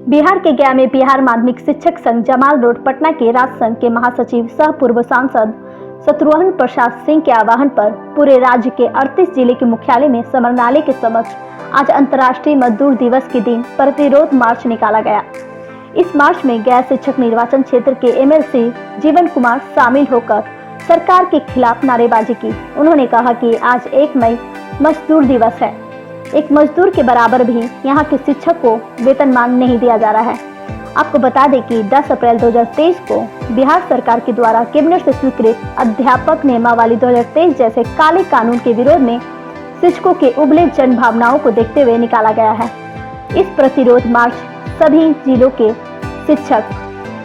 बिहार के गया में बिहार माध्यमिक शिक्षक संघ जमाल रोड पटना के राष्ट्र संघ के महासचिव सह पूर्व सांसद शत्रुघ्न प्रसाद सिंह के आह्वान पर पूरे राज्य के 38 जिले के मुख्यालय में समरनालय के समक्ष आज अंतर्राष्ट्रीय मजदूर दिवस के दिन प्रतिरोध मार्च निकाला गया। इस मार्च में गया शिक्षक निर्वाचन क्षेत्र के एमएलसी जीवन कुमार शामिल होकर सरकार के खिलाफ नारेबाजी की। उन्होंने कहा कि आज 1 मई मजदूर दिवस है, एक मजदूर के बराबर भी यहाँ के शिक्षक को वेतनमान नहीं दिया जा रहा है। आपको बता दें कि 10 अप्रैल 2023 को बिहार सरकार के द्वारा कैबिनेट से स्वीकृत अध्यापक नियमावली 2023 जैसे काले कानून के विरोध में शिक्षकों के उबले जन भावनाओं को देखते हुए निकाला गया है। इस प्रतिरोध मार्च सभी जिलों के शिक्षक,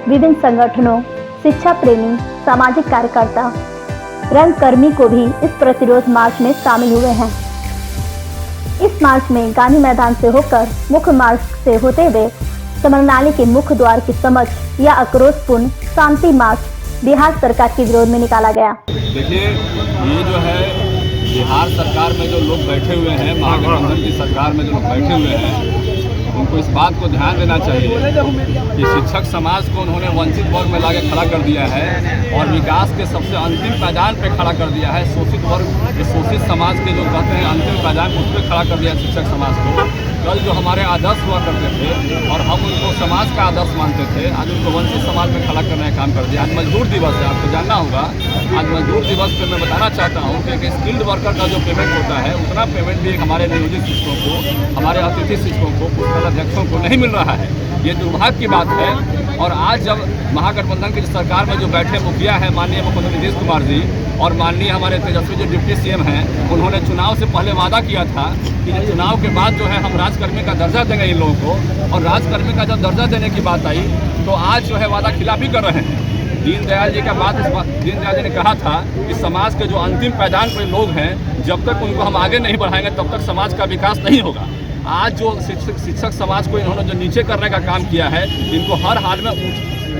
विभिन्न संगठनों, शिक्षा प्रेमी, सामाजिक कार्यकर्ता, रंगकर्मी को भी इस प्रतिरोध मार्च में शामिल हुए हैं। इस मार्च में गांधी मैदान से होकर मुख्य मार्ग से होते हुए समरनालय के मुख्य द्वार के समक्ष यह आक्रोशपूर्ण शांति मार्च बिहार सरकार के विरोध में निकाला गया। देखिए, ये जो है बिहार सरकार में जो लोग बैठे हुए हैं, महागठबंधन की सरकार में जो लोग बैठे हुए हैं, उनको इस बात को ध्यान देना चाहिए कि शिक्षक समाज को उन्होंने वंचित वर्ग में लाके खड़ा कर दिया है और विकास के सबसे अंतिम पायदान पे खड़ा कर दिया है। शोषित वर्ग, शोषित समाज के जो कहते हैं अंतिम पायदान, उस पर खड़ा कर दिया शिक्षक समाज को। कल जो हमारे आदर्श हुआ करते थे और हम उनको समाज का आदर्श मानते थे, आज उनको वंचित समाज में खड़ा करने का काम कर दिया। आज मजदूर दिवस है, आपको जानना होगा। आज मजदूर दिवस पर मैं बताना चाहता हूँ कि एक स्किल्ड वर्कर का जो पेमेंट होता है, उतना पेमेंट भी हमारे नियोजित शिक्षकों को, हमारे अतिथि शिक्षकों को, पुस्तकालय अध्यक्षों को नहीं मिल रहा है। ये दुर्भाग्य की बात है। और आज जब महागठबंधन की सरकार में जो बैठे मुखिया हैं, माननीय मुख्यमंत्री नीतीश कुमार जी और माननीय हमारे तेजस्वी जो डिप्टी सीएम हैं, उन्होंने चुनाव से पहले वादा किया था कि चुनाव के बाद जो है हम राजकर्मी का दर्जा देंगे इन लोगों को, और राजकर्मी का जब दर्जा देने की बात आई तो आज जो है वादा खिलाफी कर रहे हैं। दीनदयाल जी का बात, दीनदयाल जी ने कहा था कि समाज के जो अंतिम पायदान पर लोग हैं, जब तक उनको हम आगे नहीं बढ़ाएंगे तब तक समाज का विकास नहीं होगा। आज जो शिक्षक समाज को इन्होंने जो नीचे करने का काम किया है, इनको हर हाल में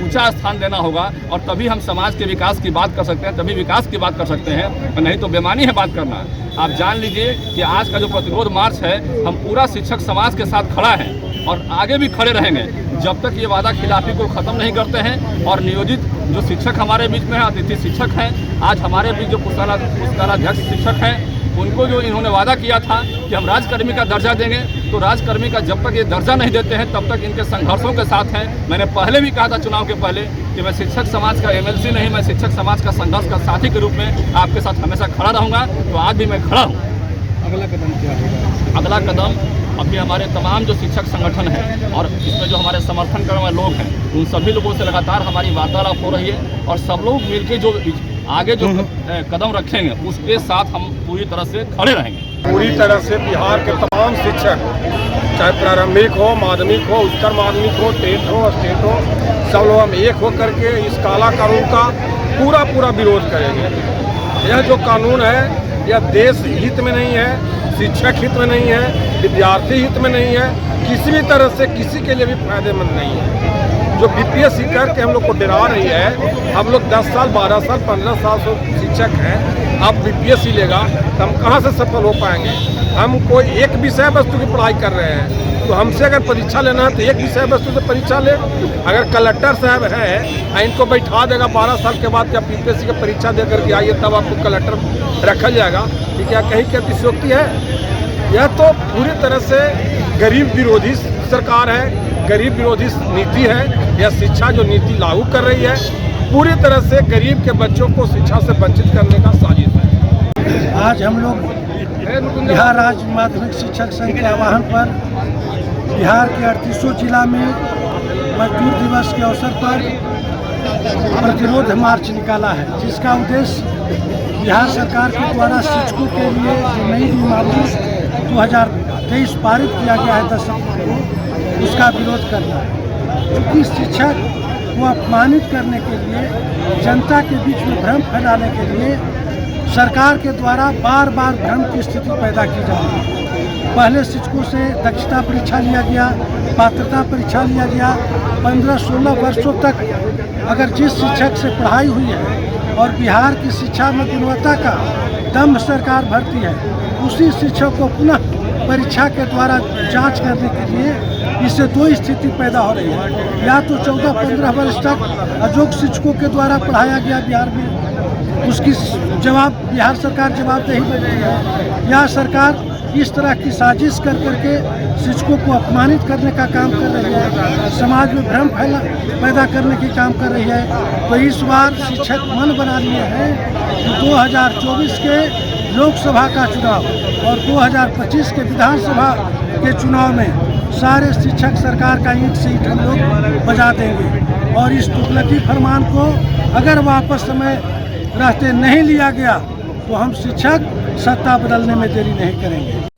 ऊंचा स्थान देना होगा और तभी हम समाज के विकास की बात कर सकते हैं, तभी विकास की बात कर सकते हैं, नहीं तो बेमानी है बात करना। आप जान लीजिए कि आज का जो प्रतिरोध मार्च है, हम पूरा शिक्षक समाज के साथ खड़ा है और आगे भी खड़े रहेंगे जब तक ये वादा खिलाफी को ख़त्म नहीं करते हैं। और नियोजित जो शिक्षक हमारे बीच में हैं, अतिथि शिक्षक हैं, आज हमारे बीच जो पुस्तकालयाध्यक्ष शिक्षक हैं, उनको जो इन्होंने वादा किया था कि हम राजकर्मी का दर्जा देंगे, तो राजकर्मी का जब तक ये दर्जा नहीं देते हैं तब तक इनके संघर्षों के साथ हैं। मैंने पहले भी कहा था चुनाव के पहले कि मैं शिक्षक समाज का एमएलसी नहीं, मैं शिक्षक समाज का संघर्ष का साथी के रूप में आपके साथ हमेशा खड़ा रहूँगा। तो आज भी मैं खड़ा हूँ। अगला कदम क्या होगा? अगला कदम अभी हमारे तमाम जो शिक्षक संगठन हैं और इसमें जो हमारे समर्थन करने वाले लोग हैं, उन सभी लोगों से लगातार हमारी वार्तालाप हो रही है और सब लोग मिलकर जो आगे जो कदम रखेंगे उसके साथ हम पूरी तरह से खड़े रहेंगे। पूरी तरह से बिहार के तमाम शिक्षक, चाहे प्रारंभिक हो, माध्यमिक हो, उच्चतर माध्यमिक हो, टेट हो, स्टेट हो, सब लोग हम एक होकर के इस काला कानून का पूरा विरोध करेंगे। यह जो कानून है, यह देश हित में नहीं है, शिक्षक हित में नहीं है, विद्यार्थी हित में नहीं है, किसी भी तरह से किसी के लिए भी फायदेमंद नहीं है। जो बीपीएससी करके हम लोग को डरा रही है, हम लोग 10 साल, 12 साल, 15 साल से शिक्षक हैं, अब बीपीएससी लेगा तो हम कहाँ से सफल हो पाएंगे? हम कोई एक विषय वस्तु की पढ़ाई कर रहे हैं, तो हमसे अगर परीक्षा लेना है तो एक विषय वस्तु से परीक्षा ले। अगर कलेक्टर साहब है, इनको बैठा देगा 12 साल के बाद जब बीपीएससी की परीक्षा दे करके आइए तब आपको कलेक्टर रखा जाएगा, कि क्या कहीं क्या अतिशयोक्ति है? यह तो पूरी तरह से गरीब विरोधी सरकार है, गरीब विरोधी नीति है। यह शिक्षा जो नीति लागू कर रही है, पूरी तरह से गरीब के बच्चों को शिक्षा से वंचित करने का साजिश है। आज हम लोग बिहार राज्य माध्यमिक शिक्षक संघ के आह्वान पर बिहार के 38 जिला में मजदूर दिवस के अवसर पर प्रतिरोध मार्च निकाला है, जिसका उद्देश्य बिहार सरकार के द्वारा शिक्षकों के लिए जो नई नियमावली 2023 पारित किया गया है 10 अप्रैल को, उसका विरोध करना है। क्योंकि शिक्षक को अपमानित करने के लिए, जनता के बीच में भ्रम फैलाने के लिए सरकार के द्वारा बार बार भ्रम की स्थिति पैदा की जा रही है। पहले शिक्षकों से दक्षता परीक्षा लिया गया, पात्रता परीक्षा लिया गया। 15-16 वर्षों तक अगर जिस शिक्षक से पढ़ाई हुई है और बिहार की शिक्षा में गुणवत्ता का दम्भ सरकार भरती है, उसी शिक्षक को पुनः परीक्षा के द्वारा जांच करने के लिए इससे दो स्थिति पैदा हो रही है, या तो 14-15 वर्ष तक अयोग्य शिक्षकों के द्वारा पढ़ाया गया बिहार में, उसकी बिहार सरकार जवाबदेही बनती है, या सरकार इस तरह की साजिश कर करके शिक्षकों को अपमानित करने का काम कर रही है, समाज में भ्रम पैदा करने की काम कर रही है। तो इस बार शिक्षक मन बना लिए हैं कि 2024 के लोकसभा का चुनाव और 2025 के विधानसभा के चुनाव में सारे शिक्षक सरकार का ईंट से ईंट हम लोग बजा देंगे, और इस तुगलकी फरमान को अगर वापस समय रहते नहीं लिया गया तो हम शिक्षक सत्ता बदलने में देरी नहीं करेंगे।